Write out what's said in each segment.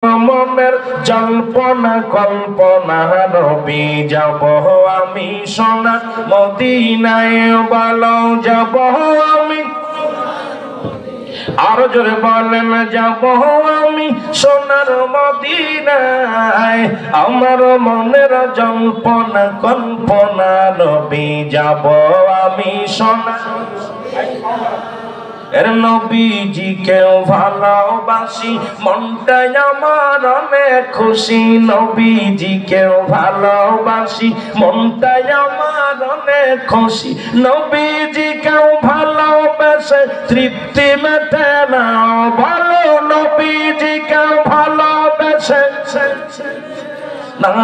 মনের জল্পনা কল্পনা নবী যাব আমি সোনা মদিনায় ভালো যাব আমি আরো জোরে বলেন যাব আমি সোনার মদিনায় আমার মনের জল্পনা কল্পনা নবী যাব আমি সোনা এর নবীজিকে ভালোবাসি মনটা আমার অনেক খুশি নবীজিকে ভালোবাসি মনটা আমার অনেক খুশি নবীজিকে ভালোবেসে তৃপ্তি মেটে না ভালো নবীজিকে ভালোবেসে না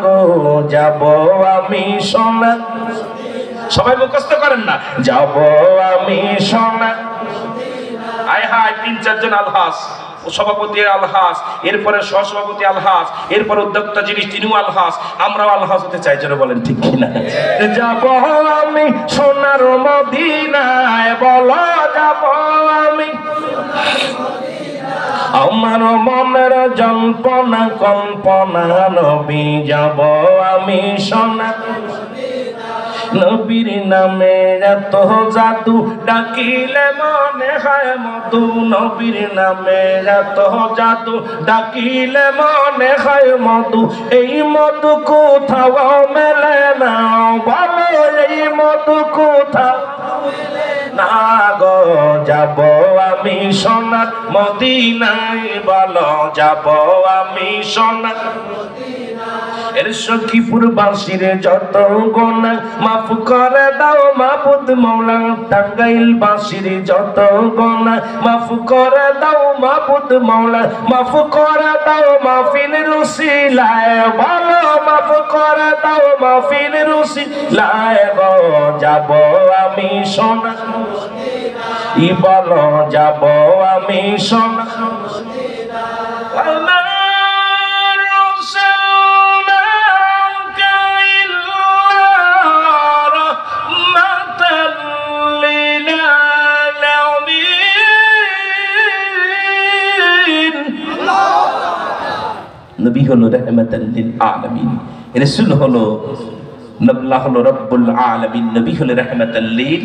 গো যাব আমি সোনা সবাই মুখস্থ করেন না যাব আমি সোনা আয় হায় ৩-৪ জন আলহাস সভাপতি আলহাস এরপরে সহসভাপতি আলহাস এরপর উদ্যোক্তা যিনি তিনিও আলহাস আমরাও আলহাস হতে চাই যারা বলেন ঠিক কিনা যাব আমি সোনার মদিনায় বলো যাব আমি আমার মনের জল্পনা কল্পনা নবী যাব আমি সোনা নবীর নামে এত জাদু ডাকিলে মনে হয় মধু নবীর নামে এত জাদু ডাকিলে মনে হয় মধু এই মধু কোথাও মেলে না ভালো এই মধু কোথাও না গো যাব আমি সোনার মদিনায় ভালো যাব আমি সোনার এর সখীপুর বাসির যত গোনা মাফ করে দাও মাবুদ মৌলা টাঙ্গাইল বাসির যত গোনা মাফ করে দাও মাবুদ মৌলা মাফ করে দাও মাহফিল রুসিলায় ভালো মাফ করে দাও মাহফিল রুসিলায় গো যাব আমি সোনা ই বলো যাব আমি সোনা নবী হলো রাহমাতাল লিল আলামিন রাসূল হলো নবী হলো রব্বুল আলামিন নবী হলো রাহমাতাল লিল